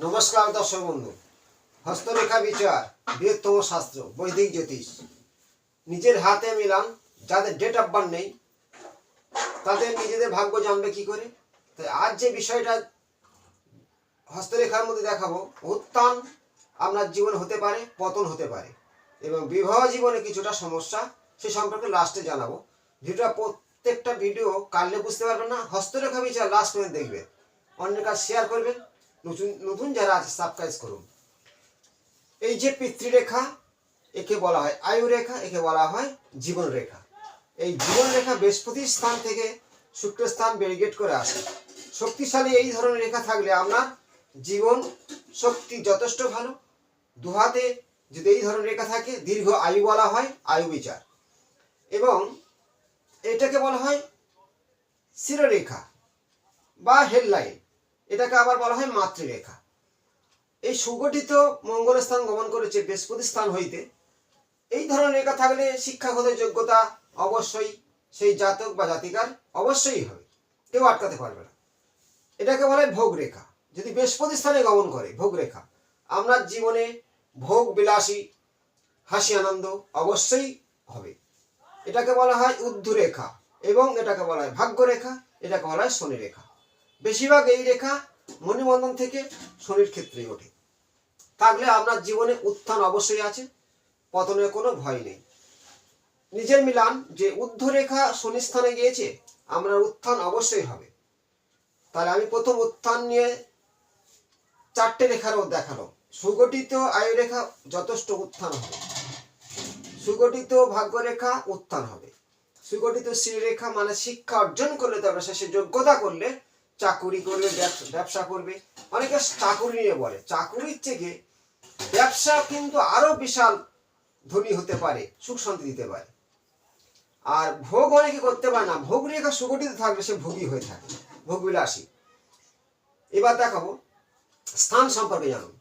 নমস্কার দর্শক বন্ধু। হস্তরেখা বিচার বৃহত্তম শাস্ত্র বৈদিক জ্যোতিষ। নিজের হাতে মিলান। যাদের ডেট অফ বার্থ নেই তাদের নিজেদের ভাগ্য জানবে কি করে? তাই আজ যে বিষয়টা হস্তরেখার মধ্যে দেখাবো, উত্থান আপনার জীবন হতে পারে, পতন হতে পারে, এবং বিবাহ জীবনে কিছুটা সমস্যা, সে সম্পর্কে লাস্টে জানাবো। ভিডিওটা প্রত্যেকটা ভিডিও কাটলে বুঝতে পারবেন না। হস্তরেখা বিচার লাস্ট পর্যন্ত দেখবেন, অন্যের কাছে শেয়ার করবেন। নতুন নতুন যারা আছে সাবস্ক্রাইব করুন। এই যে পিতৃরেখা, একে বলা হয় আয়ু রেখা, একে বলা হয় জীবন রেখা। এই জীবন রেখা বৃহস্পতির স্থান থেকে শুক্র স্থান ব্যারিগেড করে আসে। শক্তিশালী এই ধরনের রেখা থাকলে আপনার জীবন শক্তি যথেষ্ট ভালো। দুহাতে যদি এই ধরনের রেখা থাকে, দীর্ঘ আয়ু বলা হয় আয়ু বিচার। এবং এটাকে বলা হয় শিরোরেখা বা হেডলাইন, এটাকে আবার বলা হয় মাতৃরেখা। এই সুগঠিত মঙ্গল স্থান গমন করেছে বৃহস্পতি স্থান হইতে। এই ধরনের রেখা থাকলে শিক্ষাগত যোগ্যতা অবশ্যই সেই জাতক বা জাতিকার অবশ্যই হবে, কেউ আটকাতে পারবে না। এটাকে বলা হয় ভোগ রেখা। যদি বৃহস্পতি স্থানে গমন করে ভোগ রেখা, আপনার জীবনে ভোগ বিলাসী হাসি আনন্দ অবশ্যই হবে। এটাকে বলা হয় ঊর্ধ্ব রেখা এবং এটাকে বলা হয় ভাগ্য রেখা, এটাকে বলা হয় শনি রেখা। বেশিরভাগ এই রেখা মণিবন্ধন থেকে শনির ক্ষেত্রে ওঠে। থাকলে আপনার জীবনে উত্থান অবশ্যই আছে, পতনের কোনো ভয় নেই। নিজের মিলান যে ঊর্ধ্ব রেখা শনি স্থানে গিয়েছে, আমরা উত্থান অবশ্যই হবে। তাহলে আমি প্রথম উত্থান নিয়ে চারটে রেখারও দেখালো। সুগঠিত আয়ু রেখা যথেষ্ট উত্থান হবে, সুগঠিত ভাগ্য রেখা উত্থান হবে, সুগঠিত শ্রীরেখা মানে শিক্ষা অর্জন করলে, তবে সে যোগ্যতা করলে চাকুরি করবে, ব্যবসা করবে। অনেকে চাকুরি নিয়ে বলে, চাকুরির থেকে ব্যবসা কিন্তু আরো বিশাল ধনী হতে পারে, সুখ শান্তি দিতে পারে। আর ভোগ অনেকে করতে পারে না, ভোগ রেখা সুগঠিত থাকলে সে ভোগী হয়ে থাকে, ভোগবিলাসী। এবার দেখাবো স্থান সম্পর্কে জানুন।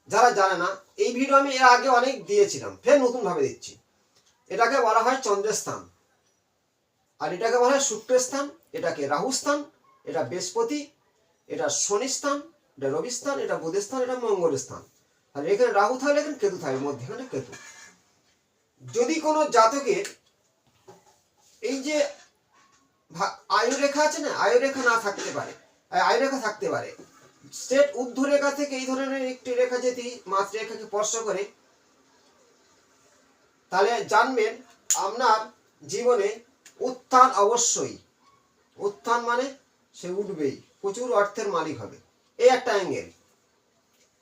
যারা জানে না, এই ভিডিও আমি এর আগে অনেক দিয়েছিলাম, ফের নতুন ভাবে দিচ্ছি। এটাকে বলা হয় চন্দ্রের স্থান, আর এটাকে বলা হয় শুক্রের স্থান, এটাকে রাহু স্থান, এটা বৃহস্পতি, এটা শনি স্থান, এটা রবি স্থান, এটা বুধের স্থান, এটা মঙ্গলের স্থান। আর এখানে রাহু থাকলে এখানে কেতু থাকবে, মধ্যখানে কেতু। যদি কোনো জাতকের এই যে আয়ু রেখা আছে না, আয়ু রেখা না থাকতে পারে, আয়ু রেখা থাকতে পারে, স্ট্রেট ঊর্ধ্ব রেখা থেকে এই ধরনের একটি রেখা যদি মাতৃরেখাকে স্পর্শ করে, তাহলে জানবেন আপনার জীবনে উত্থান অবশ্যই। উত্থান মানে সে উঠবেই, প্রচুর অর্থের মালিক হবে। এই একটা অ্যাঙ্গেল।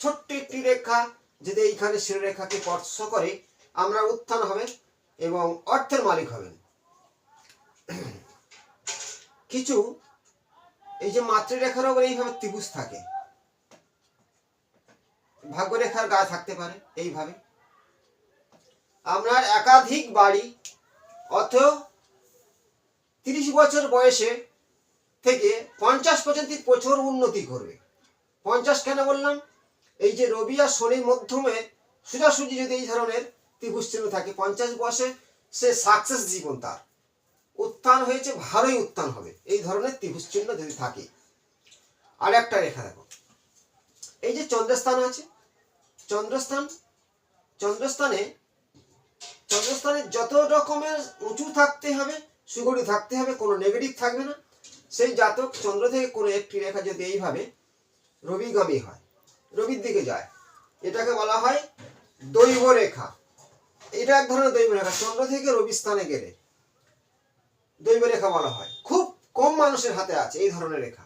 ছোট্ট একটি রেখা যদি এইখানে শিরোরেখাকে স্পর্শ করে, আমরা উত্থান হবে এবং অর্থের মালিক হবেন। কিছু এই যে মাতৃরেখার ওপর এইভাবে ত্রিভুজ থাকে, ভাগ্যরেখার গায়ে থাকতে পারে এইভাবে। আপনার একাধিক বাড়ি অথ 30 বছর বয়সে থেকে 50 পর্যন্ত প্রচুর উন্নতি করবে। 50 কেন বললাম? এই যে রবি আর শনির মধ্যমে সোজাসুজি যদি এই ধরনের ত্রিভুজ চিহ্ন থাকে, 50 বয়সে সে সাকসেস জীবন, তার উত্থান হয়েছে, ভালোই উত্থান হবে এই ধরনের ত্রিভুজ চিহ্ন যদি থাকে। আর একটা রেখা দেখো, এই যে চন্দ্রস্থান আছে, চন্দ্রস্থান, চন্দ্রস্থানে যত রকমের উঁচু থাকতে হবে, সুগঠি থাকতে হবে, কোনো নেগেটিভ থাকবে না। সেই জাতক চন্দ্র থেকে কোনো একটি রেখা যদি এইভাবে রবিগামী হয়, রবির দিকে যায়, এটাকে বলা হয় দৈব রেখা। এটা এক ধরনের দৈব রেখা। চন্দ্র থেকে রবি স্থানে গেলে দৈব রেখা বলা হয়। খুব কম মানুষের হাতে আছে এই ধরনের রেখা।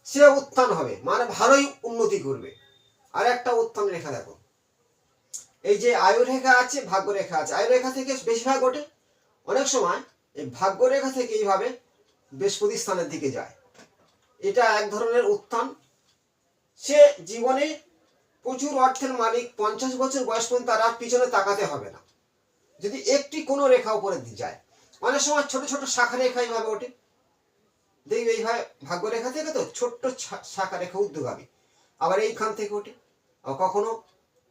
সে উত্থান হবে, মানে ভালোই উন্নতি করবে। আর একটা উত্থান রেখা দেখো, এই যে আয়ু রেখা আছে, ভাগ্য রেখা আছে। আয়ু রেখা থেকে বেশিরভাগ ওঠে, অনেক সময় এই ভাগ্য রেখা থেকে এইভাবে বৃহস্পতি স্থানের দিকে যায়। এটা এক ধরনের উত্থান। সে জীবনে প্রচুর অর্থের মালিক, 50 বছর বয়স পর্যন্ত তার আর পিছনে তাকাতে হবে না, যদি একটি কোনো রেখা উপরে যায়। অনেক সময় ছোট ছোট শাখা রেখা এইভাবে ওঠে, দেখবে এইভাবে ভাগ্য রেখা থেকে তো ছোট্ট শাখা রেখা ঊর্ধ্বগামী, আবার এইখান থেকে ওঠে, কখনো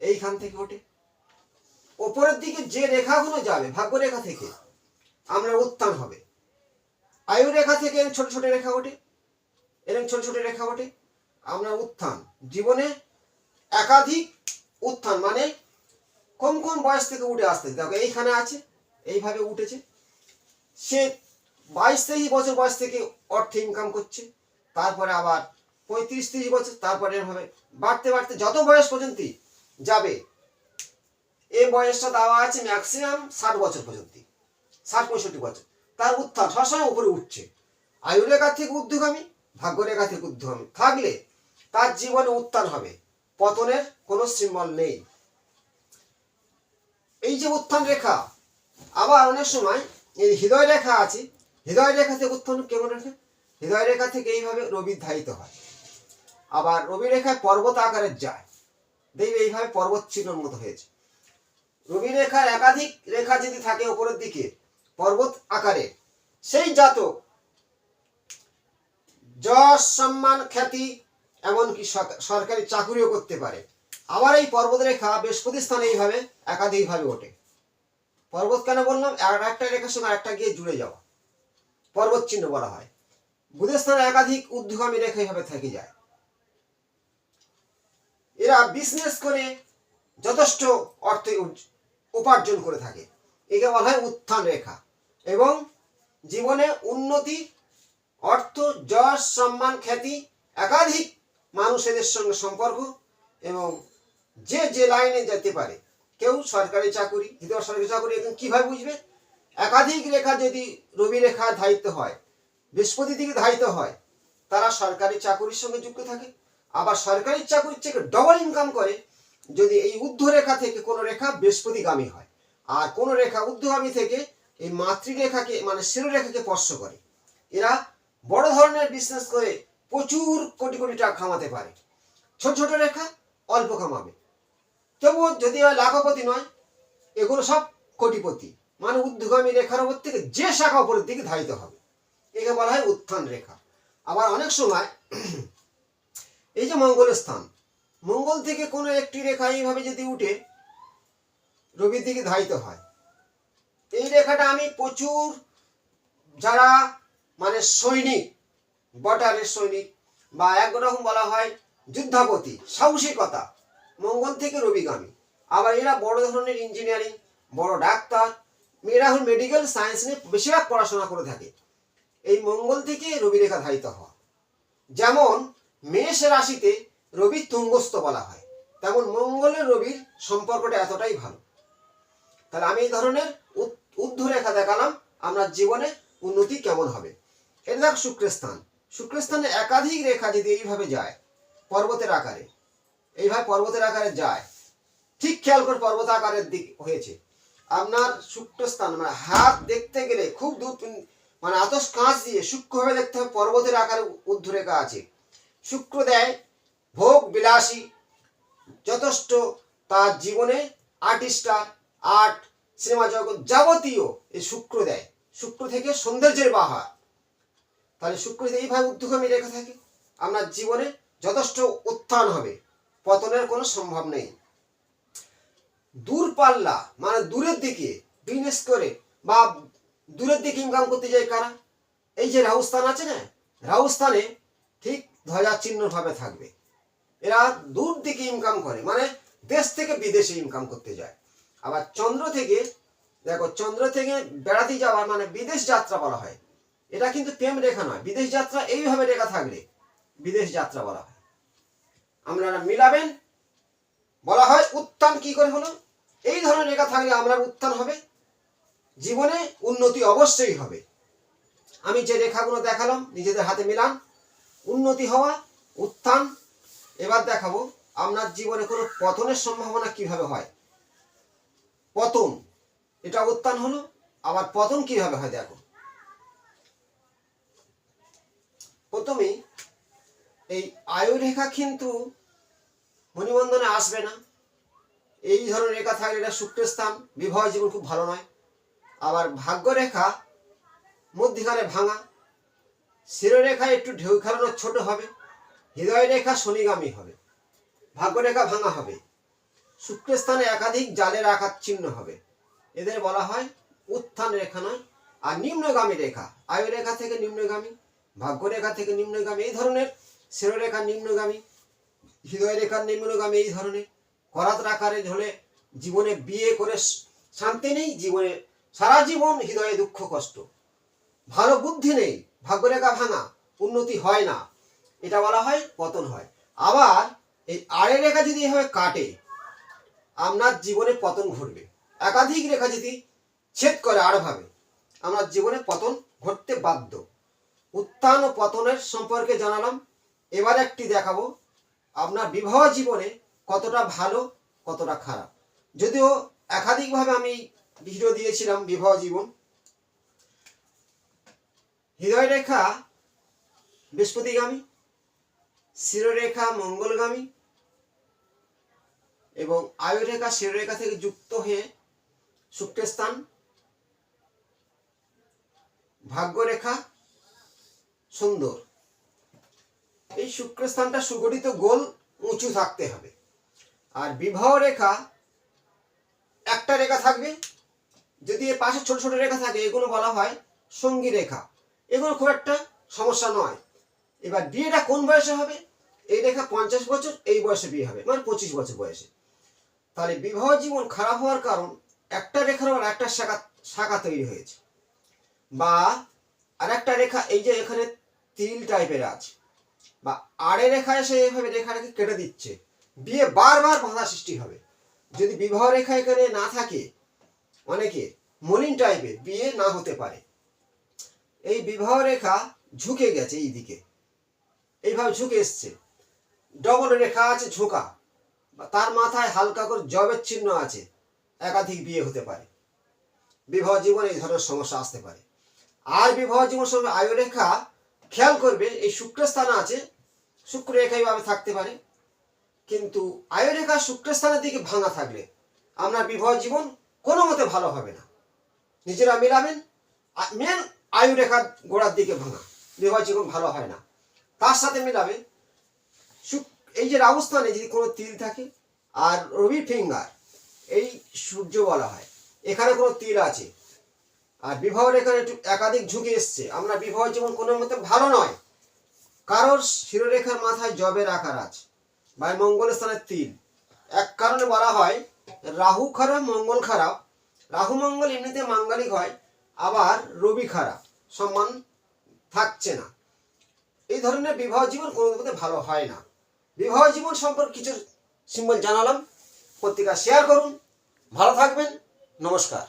এইখান থেকে ওঠে। ওপরের দিকে যে রেখাগুলো যাবে ভাগ্য রেখা থেকে, আমরা উত্থান হবে। আয়ু রেখা থেকে ছোট ছোট রেখা ওঠে, এরকম ছোট ছোট রেখা ওঠে, আমরা উত্থান। জীবনে একাধিক উত্থান মানে কম কম বয়স থেকে উঠে আসতে, দেখো এইখানে আছে এইভাবে উঠেছে, সে 22-23 বছর বয়স থেকে অর্থ ইনকাম করছে, তারপরে আবার 35-30 বছর, তারপরে এভাবে বাড়তে বাড়তে যত বয়স পর্যন্ত যাবে, এই বয়সটা দেওয়া আছে ম্যাক্সিমাম 60 বছর পর্যন্ত, 60-65 বছর, তার উত্থান সবসময় উপরে উঠছে। আয়ুরেখা থেকে ঊর্ধ্বগামী, ভাগ্যরেখা থেকে ঊর্ধ্বগামী থাকলে তার জীবনে উত্থান হবে, পতনের কোনো সিম্বল নেই। এই যে উত্থান রেখা, আবার অনেক সময় এই হৃদয় রেখা আছে, হৃদয় রেখা থেকে উত্থান কেমন রেখা, হৃদয় রেখা থেকে এইভাবে রবি ধারিত হয়, আবার রবি রেখায় পর্বত আকারের যায়, দেখবে এইভাবে পর্বত চিহ্নের মতো হয়েছে। রবি রেখার একাধিক রেখা যদি থাকে উপরের দিকে পর্বত আকারে, সেই জাতক যশ সম্মান খ্যাতি এমনকি সরকারি চাকরিও করতে পারে। আবার এই পর্বত রেখা বৃহস্পতি স্থানে এইভাবে একাধিকভাবে ওঠে। পর্বত কেন বললাম, একটা রেখার সঙ্গে একটা গিয়ে জুড়ে যাওয়া, পর্বত চিহ্ন বলা হয়। বুধের স্থানে একাধিক ঊর্ধ্বগামী রেখা এইভাবে থেকে যায়। এরা বিজনেস করে যথেষ্ট অর্থ উপার্জন করে থাকে, একে বলা হয় উত্থান রেখা। এবং জীবনে উন্নতি, অর্থ, যশ, সম্মান, খ্যাতি, একাধিক মানুষের সঙ্গে সম্পর্ক, এবং যে যে লাইনে যেতে পারে, কেউ সরকারি চাকুরি, সরকারি চাকুরি এখন কিভাবে বুঝবে, একাধিক রেখা যদি রবি রেখা ধারিত হয়, বৃহস্পতি দিকে ধারিত হয়, তারা সরকারি চাকুরির সঙ্গে যুক্ত থাকে। আবার সরকারি চাকুরির থেকে ডবল ইনকাম করে যদি এই ঊর্ধ্ব রেখা থেকে কোনো রেখা বৃহস্পতিগামী হয়, আর কোনো রেখা ঊর্ধ্বগামী থেকে এই মাতৃরেখাকে মানে শিরোরেখাকে স্পর্শ করে। এরা বড় ধরনের বিজনেস করে প্রচুর কোটি কোটি টাকা কামাতে পারে। ছোট ছোট রেখা অল্প কামাবে, তবুও যদি লাখপতি নয়, এগুলো সব কোটিপতি, মানে ঊর্ধ্বগামী রেখার উপর থেকে যে শাখা উপরের দিকে ধারিত হবে, একে বলা হয় উত্থান রেখা। আবার অনেক সময় এই যে মঙ্গলের স্থান, মঙ্গল থেকে কোনো একটি রেখা এইভাবে যদি উঠে রবির দিকে ধারিত হয়, এই রেখাটা আমি প্রচুর যারা মানে সৈনিক, বর্ডারের সৈনিক বা একরকম বলা হয় যুদ্ধাপতি, সাহসিকতা, মঙ্গল থেকে রবিগামী। আবার এরা বড় ধরনের ইঞ্জিনিয়ারিং, বড় ডাক্তার, এরা হল মেডিকেল সায়েন্স নিয়ে বেশিরভাগ পড়াশোনা করে থাকে এই মঙ্গল থেকে রবি রেখা ধারিত হওয়া। যেমন মেষ রাশিতে রবি তুঙ্গস্থ বলা হয়, তেমন মঙ্গলের রবির সম্পর্কটা এতটাই ভালো। তাহলে আমি এই ধরনের ঊর্ধ্ব রেখা দেখালাম, আমরা জীবনে উন্নতি কেমন হবে। এটা দেখ শুক্রস্থান, শুক্রস্থানে একাধিক রেখা যদি এইভাবে যায় পর্বতের আকারে, এইভাবে পর্বতের আকারে যায়, ঠিক খেয়াল করে পর্বত আকারের দিক হয়েছে আপনার শুক্রস্থান, মানে হাত দেখতে গেলে খুব দূর, মানে আতস কাঁচ দিয়ে সূক্ষ্মভাবে দেখতে হবে পর্বতের আকারে ঊর্ধ্ব রেখা আছে। শুক্র দেয় ভোগ বিলাসী, যথেষ্ট তার জীবনে আর্টিস্টার, আর্ট, সিনেমা জগৎ যাবতীয় এই শুক্র দেয়। শুক্র থেকে সৌন্দর্যের বাহার। তাহলে শুক্র যদি এইভাবে ঊর্ধ্বগামী রেখা থাকে, আপনার জীবনে যথেষ্ট উত্থান হবে, পতনের কোনো সম্ভব নেই। দূরপাল্লা মানে দূরের দিকে বিজনেস করে বা দূরের দিকে ইনকাম করতে যায় কারা, এই যে রাহুস্থান আছে না, রাহুস্থানে ঠিক ধ্বজা চিহ্ন ভাবে থাকবে। এরা দূর দিকে ইনকাম করে, মানে দেশ থেকে বিদেশে ইনকাম করতে যায়। আবার চন্দ্র থেকে, দেখো চন্দ্র থেকে বেড়াতে যাওয়া মানে বিদেশ যাত্রা বলা হয়। এটা কিন্তু প্রেম রেখা নয়, বিদেশ যাত্রা এইভাবে রেখা থাকলে বিদেশ যাত্রা বলা হয়। আপনারা মিলাবেন, বলা হয় উত্থান কি করে হলো, এই ধরনের রেখা থাকলে আমরা উত্থান হবে, জীবনে উন্নতি অবশ্যই হবে। আমি যে রেখাগুলো দেখালাম নিজেদের হাতে মিলান, উন্নতি হওয়া, উত্থান। এবার দেখাবো আপনার জীবনে কোনো পতনের সম্ভাবনা কিভাবে হয়। পতন, এটা উত্থান হলো, আবার পতন কিভাবে হয় দেখো। প্রথমেই এই আয়ু রেখা কিন্তু মণিবন্ধনে আসবে না, এই ধরনের রেখা থাকলে এটা শুক্রস্থান, বিবাহ জীবন খুব ভালো নয়। আবার ভাগ্য রেখা মধ্যখানে ভাঙা, শিরোরেখা একটু ঢেউ খেলানো ছোট হবে, হৃদয় রেখা শনিগামী হবে, ভাগ্য রেখা ভাঙা হবে, শুক্রস্থানে একাধিক জালের আঘাত চিহ্ন হবে, এদের বলা হয় উত্থান রেখা নয়। আর নিম্নগামী রেখা, আয়ু রেখা থেকে নিম্নগামী, ভাগ্য রেখা থেকে নিম্নগামী, এই ধরনের শিরোরেখা নিম্নগামী হৃদয় রেখার নিম্নগামী এই ধরনের করাত আকারে হলে জীবনে বিয়ে করে শান্তি নেই, জীবনে সারা জীবন হৃদয়ে দুঃখ কষ্ট, ভালো বুদ্ধি নেই, ভাগ্যরেখা ভাঙা, উন্নতি হয় না, এটা বলা হয় পতন হয়। আবার এই আড়ে রেখা যদি এভাবে কাটে আপনার জীবনে পতন ঘটবে। একাধিক রেখা যদি ছেদ করে আড়ভাবে আপনার জীবনে পতন ঘটতে বাধ্য। উত্থান ও পতনের সম্পর্কে জানালাম। এবার একটি দেখাবো আপনার বিবাহ জীবনে কতটা ভালো কতটা খারাপ। যদিও একাধিকভাবে আমি ভিডিও দিয়েছিলাম বিবাহ জীবন। হৃদয় রেখা বৃহস্পতিগামী, শিরোরেখা মঙ্গলগামী এবং আয়ুরেখা শিরোরেখা থেকে যুক্ত হয়ে শুক্রস্থান, ভাগ্যরেখা সুন্দর। এই শুক্রস্থানটা সুগঠিত গোল উঁচু থাকতে হবে। আর বিবাহ রেখা একটা রেখা থাকবে, যদি এর পাশে ছোট ছোট রেখা থাকে এগুলো বলা হয় সঙ্গী রেখা, এগুলো খুব একটা সমস্যা নয়। এবার বিয়েটা কোন বয়সে হবে? এই রেখা 50 বছর, এই বয়সে বিয়ে হবে, মানে 25 বছর বয়সে। তাহলে বিবাহ জীবন খারাপ হওয়ার কারণ একটা রেখার আবার একটা শাখা তৈরি হয়েছে, বা আর একটা রেখা এই যে এখানে তিল টাইপের আছে, বা আড়ে রেখা এসে এইভাবে রেখাটাকে কেটে দিচ্ছে, বিয়ে বারবার বাধা সৃষ্টি হবে। যদি বিবাহ রেখা এখানে না থাকে অনেকে মলিন টাইপের বিয়ে না হতে পারে। এই বিবাহ রেখা ঝুঁকে গেছে এই দিকে, এইভাবে ঝুঁকে এসছে, ডবল রেখা আছে ঝোঁকা, বা তার মাথায় হালকা করে জবের চিহ্ন আছে, একাধিক বিয়ে হতে পারে। বিবাহ জীবনে এই ধরনের সমস্যা আসতে পারে। আর বিবাহ জীবন সময় আয়ুরেখা খেয়াল করবে এই শুক্রস্থান আছে, শুক্র রেখা এইভাবে থাকতে পারে, কিন্তু আয়ুরেখা শুক্রস্থানের দিকে ভাঙা থাকলে আপনার বিবাহ জীবন কোনো মতে ভালো হবে না। নিজেরা মিলাবেন, মেন আয়ুরেখার গোড়ার দিকে ভাঙা, বিবাহ জীবন ভালো হয় না। তার সাথে মিলাবে এই যে রাহুস্থানে যদি কোনো তিল থাকে, আর রবি ফিঙ্গার এই সূর্য বলা হয়, এখানে কোনো তিল আছে, আর বিবাহ রেখার একটু একাধিক ঝুঁকে এসছে, আমরা বিবাহ জীবন কোনো মতে ভালো নয়। কারোর শিরোরেখার মাথায় জবের আকার আছে, বা মঙ্গল স্থানের তিল, এক কারণে বলা হয় রাহু খারাপ মঙ্গল খারাপ। রাহু মঙ্গল এমনিতে মাঙ্গলিক হয়, আবার রবি খারাপ, সম্মান থাকছে না। এই ধরনের বিবাহ জীবন কোনো মতে ভালো হয় না। বিবাহ জীবন সম্পর্কে কিছু সিম্বল জানালাম, পত্রিকা শেয়ার করুন, ভালো থাকবেন, নমস্কার।